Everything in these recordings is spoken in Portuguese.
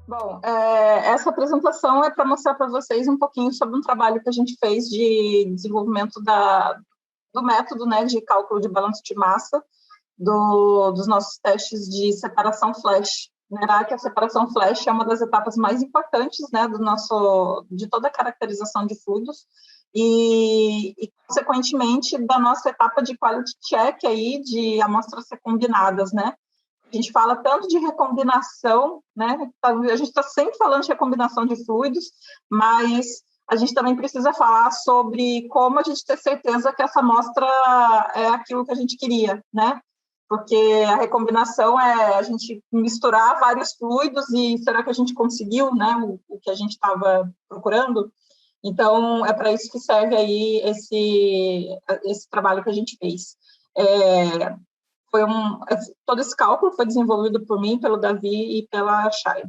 Bom, essa apresentação é para mostrar para vocês um pouquinho sobre um trabalho que a gente fez de desenvolvimento do método, né, de cálculo de balanço de massa dos nossos testes de separação flash. Né, que a separação flash é uma das etapas mais importantes, né, de toda a caracterização de fluidos e, consequentemente, da nossa etapa de quality check aí de amostras recombinadas, né? A gente fala tanto de recombinação, né? A gente está sempre falando de recombinação de fluidos, mas a gente também precisa falar sobre como a gente ter certeza que essa amostra é aquilo que a gente queria, né? Porque a recombinação é a gente misturar vários fluidos e será que a gente conseguiu, né? O que a gente estava procurando? Então, é para isso que serve aí esse trabalho que a gente fez. Todo esse cálculo foi desenvolvido por mim, pelo Davi e pela Chay.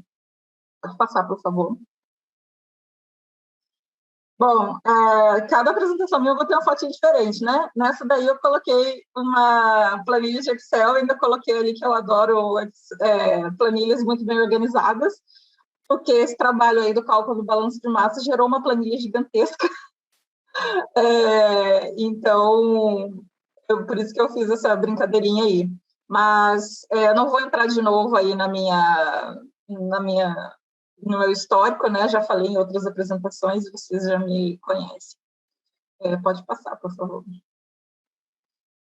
Pode passar, por favor. Bom, cada apresentação minha eu vou ter uma fotinha diferente, né? Nessa daí eu coloquei uma planilha de Excel, ainda coloquei ali que eu adoro planilhas muito bem organizadas, porque esse trabalho aí do cálculo do balanço de massa gerou uma planilha gigantesca. Então, por isso que eu fiz essa brincadeirinha aí. Mas não vou entrar de novo aí no meu histórico, né? Já falei em outras apresentações, vocês já me conhecem. Pode passar, por favor.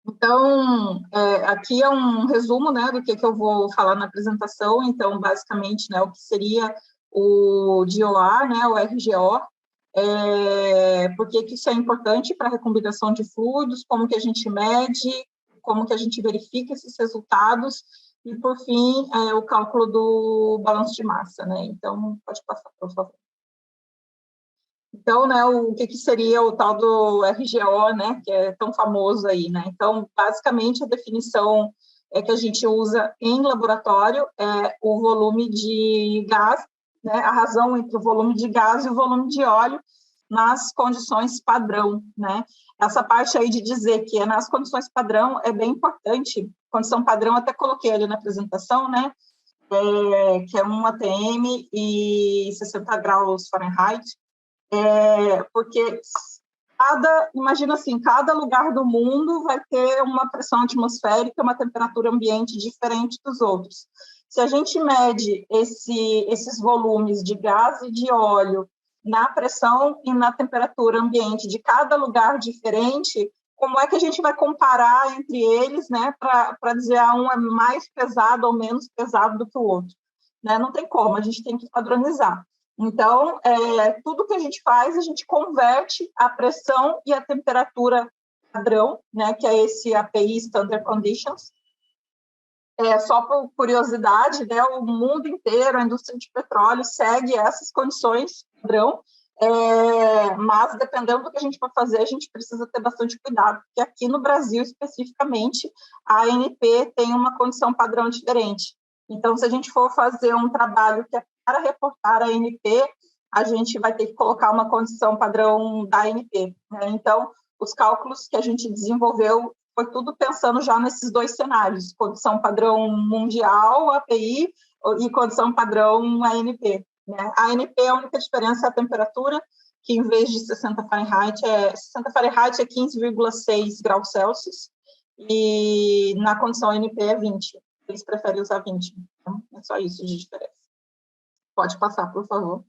Então, aqui é um resumo, né, do que eu vou falar na apresentação. Então, basicamente, né, o que seria o DOR, né, o RGO, por que isso é importante para a recombinação de fluidos, como que a gente mede, como que a gente verifica esses resultados, e, por fim, o cálculo do balanço de massa, né? Então, pode passar, por favor. Então, né, o que seria o tal do RGO, né, que é tão famoso aí, né? Então, basicamente, a definição que a gente usa em laboratório é o volume de gás, né, a razão entre o volume de gás e o volume de óleo nas condições padrão, né? Essa parte aí de dizer que é nas condições padrão é bem importante. Condição padrão, até coloquei ali na apresentação, né? Que é 1 atm e 60 graus Fahrenheit, porque imagina assim, cada lugar do mundo vai ter uma pressão atmosférica, uma temperatura ambiente diferente dos outros. Se a gente mede esses volumes de gás e de óleo na pressão e na temperatura ambiente de cada lugar diferente, como é que a gente vai comparar entre eles, né, para dizer um é mais pesado ou menos pesado do que o outro? Né? Não tem como, a gente tem que padronizar. Então, tudo que a gente faz, a gente converte a pressão e a temperatura padrão, né, que é esse API, Standard Conditions. Só por curiosidade, né, o mundo inteiro, a indústria de petróleo segue essas condições padrão, mas dependendo do que a gente vai fazer, a gente precisa ter bastante cuidado, porque aqui no Brasil, especificamente, a ANP tem uma condição padrão diferente. Então, se a gente for fazer um trabalho que é para reportar a ANP, a gente vai ter que colocar uma condição padrão da ANP. Né? Então, os cálculos que a gente desenvolveu foi tudo pensando já nesses dois cenários, condição padrão mundial, API, e condição padrão ANP. Né? A ANP, a única diferença é a temperatura, que em vez de 60 Fahrenheit é 15,6 graus Celsius, e na condição ANP é 20. Eles preferem usar 20. Então, é só isso de diferença. Pode passar, por favor.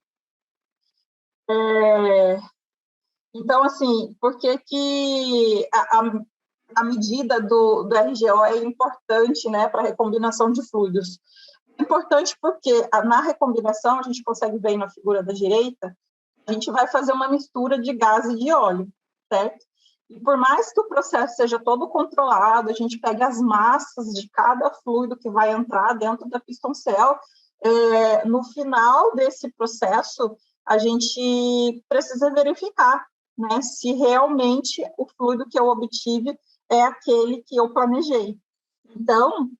Então, assim, por que a medida do RGO é importante, né, para a recombinação de fluidos? É importante porque na recombinação, a gente consegue ver na figura da direita, a gente vai fazer uma mistura de gás e de óleo, certo? E por mais que o processo seja todo controlado, a gente pega as massas de cada fluido que vai entrar dentro da piston cell, no final desse processo, a gente precisa verificar, né, se realmente o fluido que eu obtive é aquele que eu planejei. Então,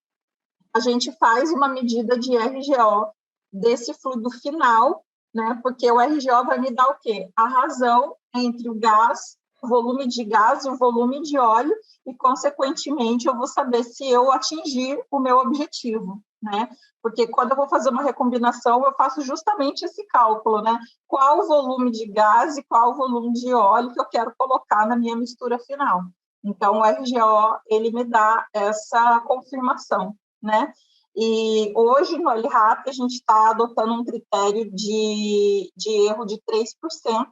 a gente faz uma medida de RGO desse fluido final, né, porque o RGO vai me dar o quê? A razão entre o gás, o volume de gás e o volume de óleo, e, consequentemente, eu vou saber se eu atingir o meu objetivo. né? Porque quando eu vou fazer uma recombinação, eu faço justamente esse cálculo, né? Qual o volume de gás e qual o volume de óleo que eu quero colocar na minha mistura final. Então, o RGO, ele me dá essa confirmação, né? E hoje, no LRAP, a gente está adotando um critério de erro de 3%,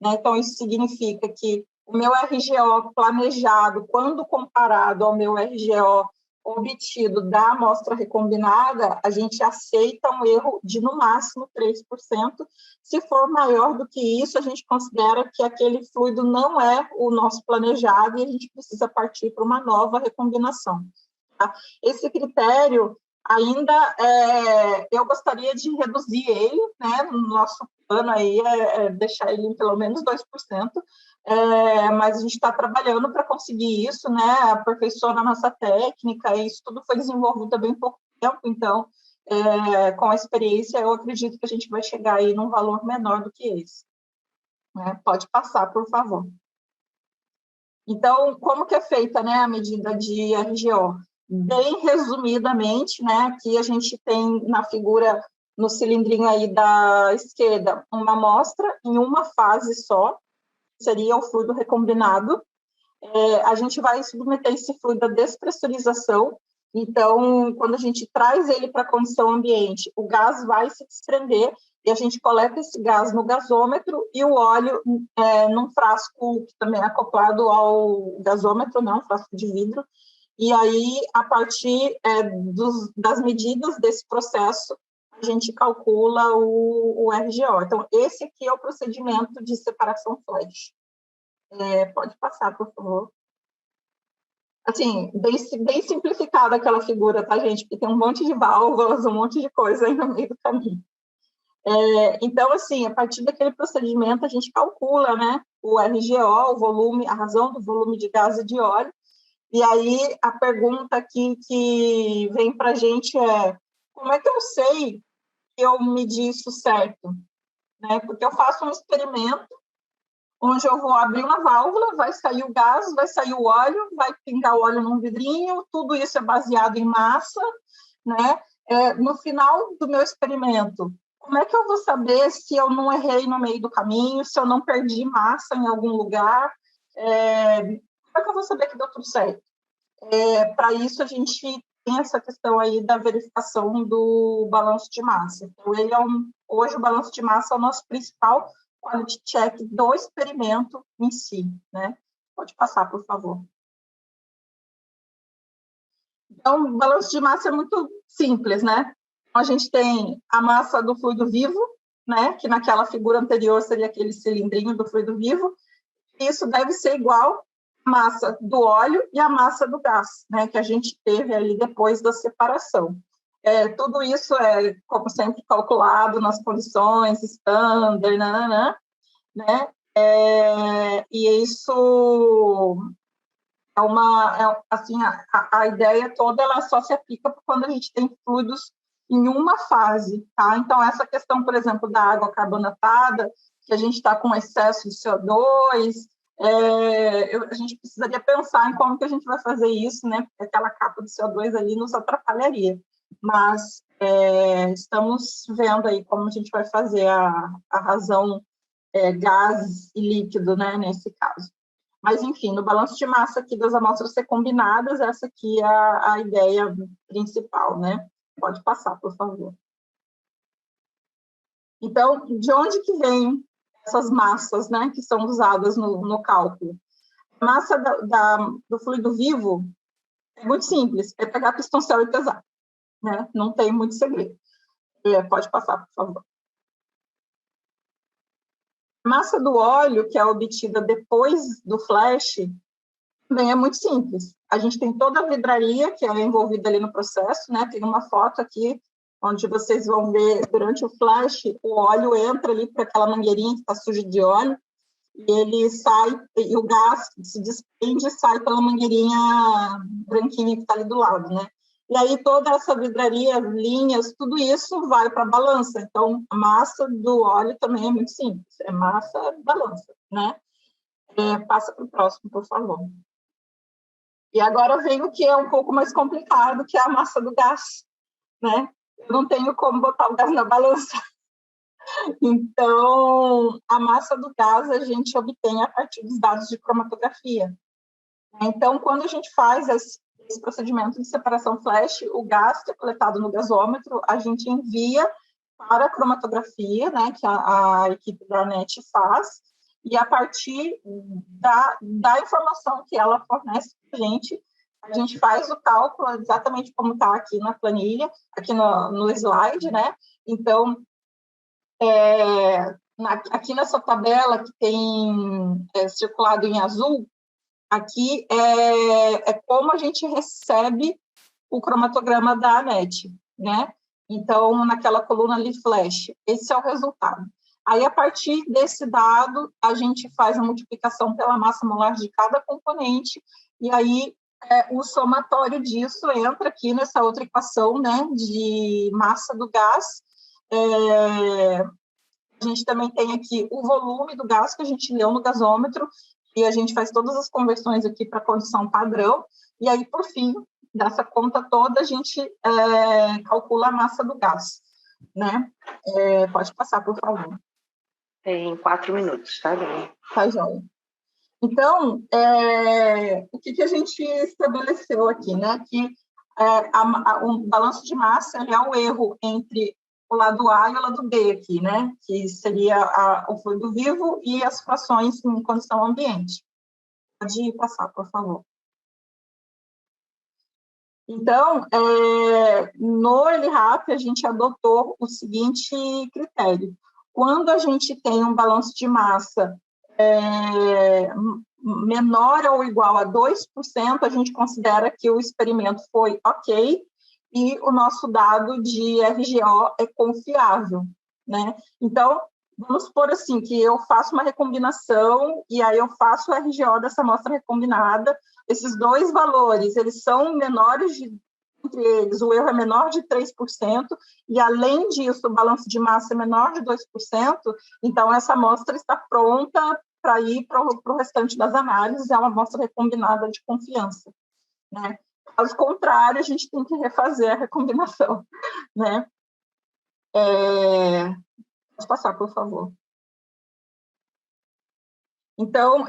né? Então, isso significa que o meu RGO planejado, quando comparado ao meu RGO obtido da amostra recombinada, a gente aceita um erro de, no máximo, 3%. Se for maior do que isso, a gente considera que aquele fluido não é o nosso planejado e a gente precisa partir para uma nova recombinação. Tá? Esse critério, ainda, eu gostaria de reduzir ele, né? No nosso plano aí deixar ele em pelo menos 2%, mas a gente está trabalhando para conseguir isso, né? Aperfeiçoando a nossa técnica, e isso tudo foi desenvolvido há bem pouco tempo, então, com a experiência, eu acredito que a gente vai chegar aí num valor menor do que esse. Né? Pode passar, por favor. Então, como que é feita, né, a medida de RGO? Bem resumidamente, né, aqui a gente tem na figura, no cilindrinho aí da esquerda, uma amostra em uma fase só, seria o fluido recombinado. A gente vai submeter esse fluido à despressurização. Então, quando a gente traz ele para a condição ambiente, o gás vai se desprender e a gente coleta esse gás no gasômetro e o óleo num frasco que também é acoplado ao gasômetro, né, um frasco de vidro. E aí, a partir das medidas desse processo, a gente calcula o RGO. Então, esse aqui é o procedimento de separação flash. Pode passar, por favor. Assim, bem simplificada aquela figura, tá, gente? Porque tem um monte de válvulas, um monte de coisa aí no meio do caminho. Então, assim, a partir daquele procedimento, a gente calcula, né, o RGO, o volume, a razão do volume de gás e de óleo. E aí, a pergunta aqui que vem para a gente é: como é que eu sei que eu medi isso certo? Né? Porque eu faço um experimento onde eu vou abrir uma válvula, vai sair o gás, vai sair o óleo, vai pingar o óleo num vidrinho, tudo isso é baseado em massa, né? No final do meu experimento, como é que eu vou saber se eu não errei no meio do caminho, se eu não perdi massa em algum lugar? Como é que eu vou saber que deu tudo certo? Para isso, a gente tem essa questão aí da verificação do balanço de massa. Então, hoje, o balanço de massa é o nosso principal quality check do experimento em si, né? Pode passar, por favor. Então, o balanço de massa é muito simples, né? A gente tem a massa do fluido vivo, né? Que naquela figura anterior seria aquele cilindrinho do fluido vivo. Isso deve ser igual à massa do óleo e à massa do gás, né? Que a gente teve ali depois da separação. Tudo isso é, como sempre, calculado nas condições standard, né? E isso assim, a ideia toda ela só se aplica quando a gente tem fluidos em uma fase, tá? Então, essa questão, por exemplo, da água carbonatada, que a gente está com excesso de CO2, a gente precisaria pensar em como que a gente vai fazer isso, né? Porque aquela capa de CO2 ali nos atrapalharia. Mas estamos vendo aí como a gente vai fazer a razão gás e líquido, né, nesse caso. Mas, enfim, no balanço de massa aqui das amostras recombinadas, essa aqui é a ideia principal, né? Pode passar, por favor. Então, de onde que vem essas massas, né, que são usadas no cálculo? A massa do fluido vivo é muito simples, é pegar pistão-céu e pesar, né? Não tem muito segredo. Pode passar, por favor. A massa do óleo, que é obtida depois do flash, também é muito simples. A gente tem toda a vidraria que é envolvida ali no processo, né? Tem uma foto aqui onde vocês vão ver durante o flash, o óleo entra ali para aquela mangueirinha que está suja de óleo e ele sai, e o gás se desprende e sai pela mangueirinha branquinha que está ali do lado, né? E aí toda essa vidraria, linhas, tudo isso vai para a balança. Então, a massa do óleo também é muito simples. É massa, balança, né? Passa para o próximo, por favor. E agora vem o que é um pouco mais complicado, que é a massa do gás. né? Eu não tenho como botar o gás na balança. Então, a massa do gás a gente obtém a partir dos dados de cromatografia. Então, quando a gente faz esse procedimento de separação flash, o gás que é coletado no gasômetro, a gente envia para a cromatografia, né, que a equipe da ANET faz, e a partir da informação que ela fornece para a gente faz o cálculo exatamente como está aqui na planilha, aqui no slide, né? Então, aqui nessa tabela que tem circulado em azul, aqui é como a gente recebe o cromatograma da ANET, né? Então, naquela coluna ali, flash, esse é o resultado. Aí, a partir desse dado, a gente faz a multiplicação pela massa molar de cada componente, e aí o somatório disso entra aqui nessa outra equação, né, de massa do gás. A gente também tem aqui o volume do gás que a gente leu no gasômetro, e a gente faz todas as conversões aqui para a condição padrão, e aí, por fim, dessa conta toda, a gente calcula a massa do gás, né? Pode passar, por favor. Tem 4 minutos, tá bem? Tá, joia. Então, o que a gente estabeleceu aqui, né? Que o balanço de massa é o erro entre o lado A e o lado B aqui, né? Que seria o fluido vivo e as frações em condição ambiente. Pode passar, por favor. Então, no LRAP, a gente adotou o seguinte critério. Quando a gente tem um balanço de massa menor ou igual a 2%, a gente considera que o experimento foi ok e o nosso dado de RGO é confiável, né? Então, vamos supor assim, que eu faço uma recombinação e aí eu faço o RGO dessa amostra recombinada. Esses dois valores, eles são menores entre eles, o erro é menor de 3%, e além disso, o balanço de massa é menor de 2%, então essa amostra está pronta para ir para o restante das análises, é uma amostra recombinada de confiança, né? Caso contrário, a gente tem que refazer a recombinação, né? Pode passar, por favor. Então,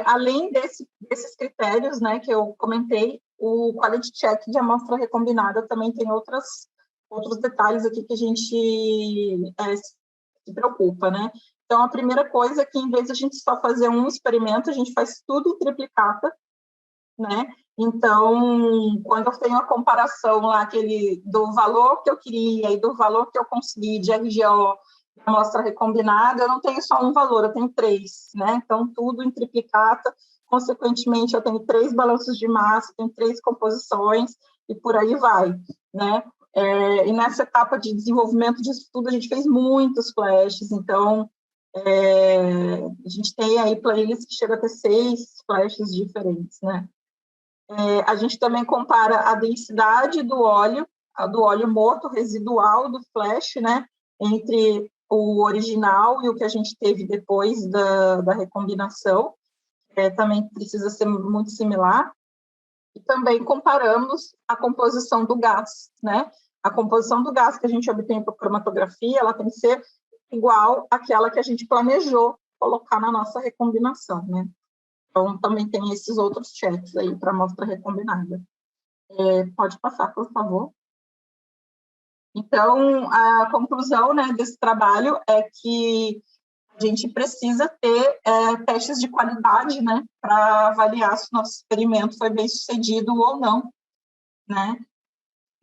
além desses critérios, né, que eu comentei, o quality check de amostra recombinada também tem outros detalhes aqui que a gente se preocupa, né? Então, a primeira coisa é que, em vez de a gente só fazer um experimento, a gente faz tudo em triplicata, né? Então, quando eu tenho a comparação lá do valor que eu queria e do valor que eu consegui de RGO, amostra recombinada, eu não tenho só um valor, eu tenho 3, né? Então, tudo em triplicata, consequentemente, eu tenho 3 balanços de massa, tenho 3 composições, e por aí vai, né? E nessa etapa de desenvolvimento disso tudo, a gente fez muitos flashes, então, a gente tem aí playlists que chegam a ter 6 flashes diferentes, né? A gente também compara a densidade do óleo morto, residual do flash, né? Entre o original e o que a gente teve depois da recombinação, também precisa ser muito similar. E também comparamos a composição do gás, né? A composição do gás que a gente obtém por cromatografia, ela tem que ser igual àquela que a gente planejou colocar na nossa recombinação, né? Então, também tem esses outros checks aí para a amostra recombinada. Pode passar, por favor. Então, a conclusão, né, desse trabalho é que a gente precisa ter testes de qualidade, né, para avaliar se o nosso experimento foi bem sucedido ou não, né?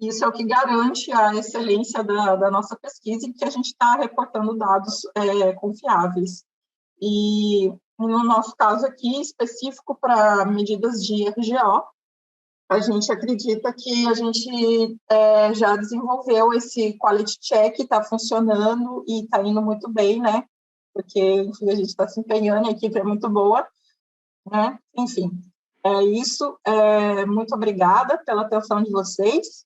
Isso é o que garante a excelência da nossa pesquisa e que a gente está reportando dados confiáveis. E, no nosso caso aqui, específico para medidas de RGO, a gente acredita que a gente já desenvolveu esse quality check, está funcionando e está indo muito bem, né? Porque, enfim, a gente está se empenhando, a equipe é muito boa, né? Enfim, é isso. Muito obrigada pela atenção de vocês.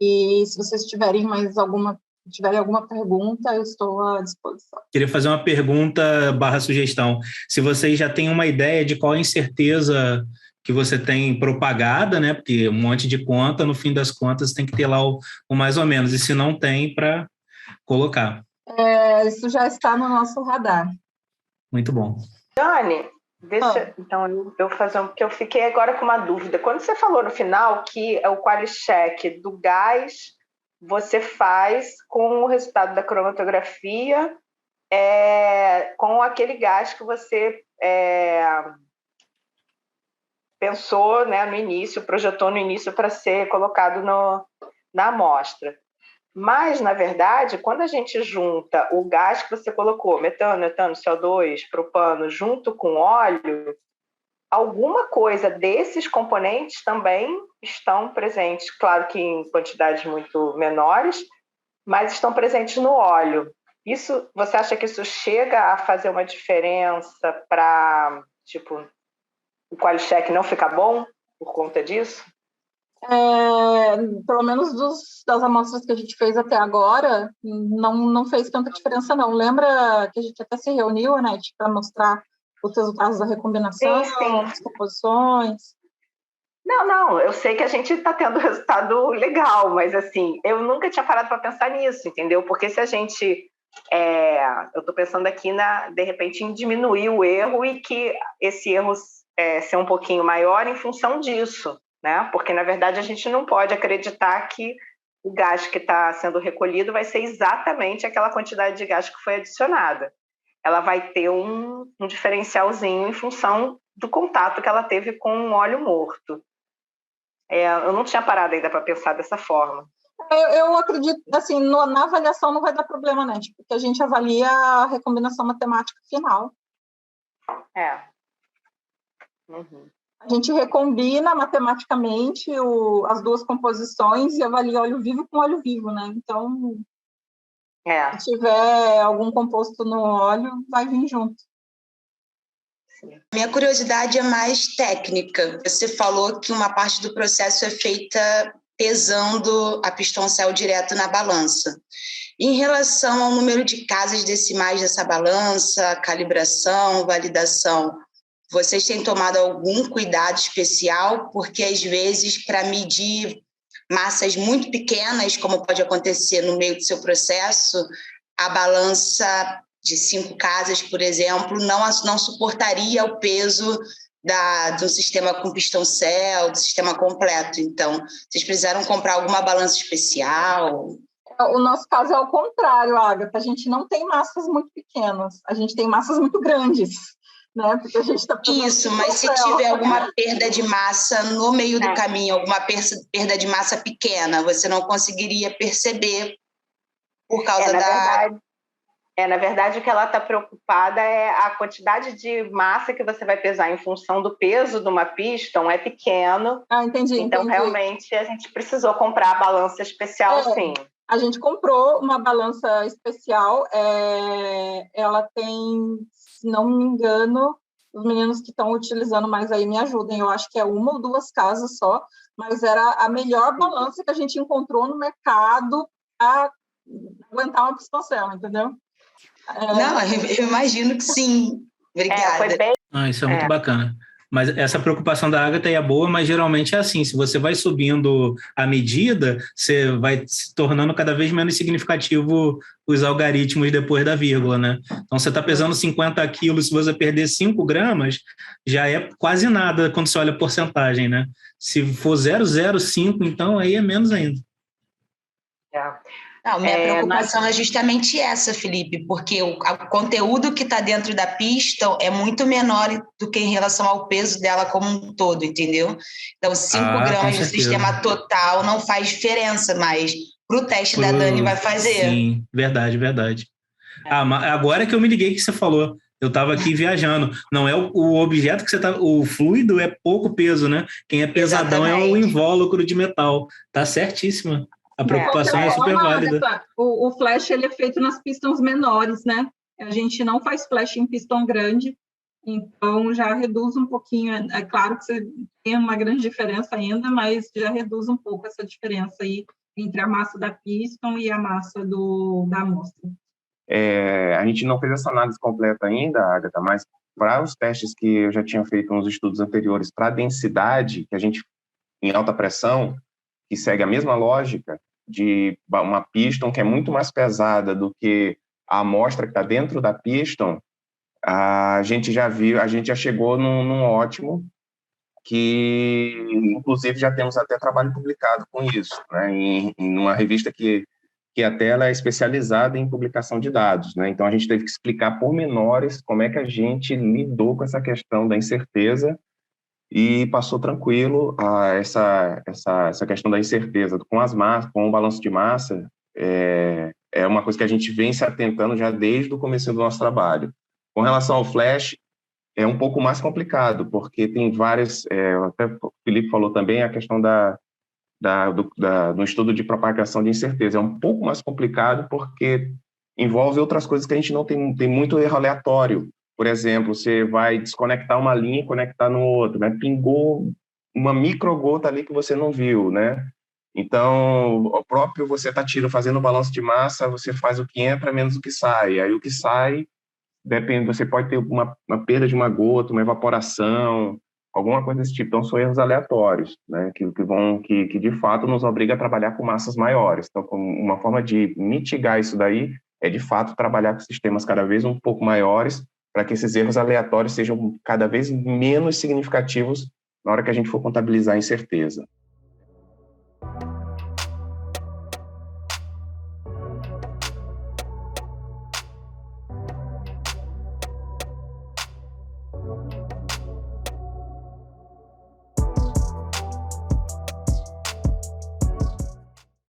E se vocês tiverem alguma pergunta, eu estou à disposição. Queria fazer uma pergunta / sugestão. Se vocês já têm uma ideia de qual a incerteza que você tem propagada, né? Porque um monte de conta, no fim das contas, tem que ter lá o mais ou menos, e se não tem, para colocar. Isso já está no nosso radar. Muito bom. Dani, deixa então eu fazer porque eu fiquei agora com uma dúvida. Quando você falou no final que é o quali-check do gás, você faz com o resultado da cromatografia, com aquele gás que você pensou, né, no início, projetou no início para ser colocado na amostra. Mas, na verdade, quando a gente junta o gás que você colocou, metano, etano, CO2, propano, junto com óleo, alguma coisa desses componentes também estão presentes, claro que em quantidades muito menores, mas estão presentes no óleo. Você acha que isso chega a fazer uma diferença para, tipo, o quali-check não ficar bom por conta disso? Pelo menos das amostras que a gente fez até agora, não fez tanta diferença, não. Lembra que a gente até se reuniu, né, para mostrar os resultados da recombinação, sim. as composições? Não, eu sei que a gente está tendo resultado legal, mas assim, eu nunca tinha parado para pensar nisso, entendeu? Porque se a gente... eu estou pensando aqui, de repente, em diminuir o erro e que esse erro ser um pouquinho maior em função disso, né? Porque, na verdade, a gente não pode acreditar que o gás que está sendo recolhido vai ser exatamente aquela quantidade de gás que foi adicionada. Ela vai ter um diferencialzinho em função do contato que ela teve com um óleo morto. Eu não tinha parado ainda para pensar dessa forma. Eu acredito, assim, na avaliação não vai dar problema, né? Porque a gente avalia a recombinação matemática final. Uhum. A gente recombina matematicamente as duas composições e avalia óleo vivo com óleo vivo, né? Então, se tiver algum composto no óleo, vai vir junto. Minha curiosidade é mais técnica. Você falou que uma parte do processo é feita pesando a piston-cell direto na balança. Em relação ao número de casas decimais dessa balança, calibração, validação, vocês têm tomado algum cuidado especial? Porque, às vezes, para medir massas muito pequenas, como pode acontecer no meio do seu processo, a balança de 5 casas, por exemplo, não suportaria o peso do sistema com pistão-cell, do sistema completo. Então, vocês precisaram comprar alguma balança especial? O nosso caso é o contrário, Agatha. A gente não tem massas muito pequenas, a gente tem massas muito grandes, né? Porque a gente está... Isso, mas se tiver alguma perda de massa no meio do caminho, alguma perda de massa pequena, você não conseguiria perceber por causa na verdade, o que ela está preocupada é a quantidade de massa que você vai pesar em função do peso de uma piston é pequeno. Entendi. Então, realmente, a gente precisou comprar a balança especial, sim. A gente comprou uma balança especial. Ela tem, se não me engano, os meninos que estão utilizando mais aí me ajudem. Eu acho que é 1 ou 2 casas só, mas era a melhor balança que a gente encontrou no mercado para aguentar uma piston-cell, entendeu? Não, eu imagino que sim. Obrigada. Foi bem... Isso é muito bacana. Mas essa preocupação da Agatha é boa, mas geralmente é assim, se você vai subindo a medida, você vai se tornando cada vez menos significativo os algoritmos depois da vírgula, né? Então, você está pesando 50 quilos, se você perder 5 gramas, já é quase nada quando você olha a porcentagem, né? Se for 0,05, então aí é menos ainda. Não, minha preocupação é justamente essa, Felipe, porque o conteúdo que está dentro da piston é muito menor do que em relação ao peso dela como um todo, entendeu? Então, 5 gramas do sistema total não faz diferença, mas para o teste da Dani vai fazer. Sim, verdade. Agora que eu me liguei que você falou. Eu estava aqui viajando. Não é o objeto que você está... O fluido é pouco peso, né? Quem é pesadão é o invólucro de metal. Tá certíssima. A preocupação é super válida. O flash ele é feito nas pistons menores, né? A gente não faz flash em piston grande, então já reduz um pouquinho. É claro que você tem uma grande diferença ainda, mas já reduz um pouco essa diferença aí entre a massa da piston e a massa da amostra. A gente não fez essa análise completa ainda, Agatha, mas para os testes que eu já tinha feito nos estudos anteriores, para a densidade, que a gente, em alta pressão, que segue a mesma lógica de uma piston que é muito mais pesada do que a amostra que está dentro da piston, a gente já chegou num ótimo, que inclusive já temos até trabalho publicado com isso, né, em uma revista que até ela é especializada em publicação de dados, né? Então a gente teve que explicar pormenores como é que a gente lidou com essa questão da incerteza e passou tranquilo essa questão da incerteza com as massas, com o balanço de massa, é uma coisa que a gente vem se atentando já desde o começo do nosso trabalho. Com relação ao flash, é um pouco mais complicado, porque tem várias, até o Felipe falou também, a questão do estudo de propagação de incerteza. É um pouco mais complicado porque envolve outras coisas que a gente não tem muito erro aleatório. Por exemplo, você vai desconectar uma linha e conectar no outro, né? Pingou uma microgota ali que você não viu, né? Então, o próprio você está fazendo o balanço de massa, você faz o que entra menos o que sai. Aí o que sai, depende, você pode ter uma perda de uma gota, uma evaporação, alguma coisa desse tipo. Então, são erros aleatórios, né, que de fato nos obriga a trabalhar com massas maiores. Então, uma forma de mitigar isso daí é, de fato, trabalhar com sistemas cada vez um pouco maiores para que esses erros aleatórios sejam cada vez menos significativos na hora que a gente for contabilizar a incerteza.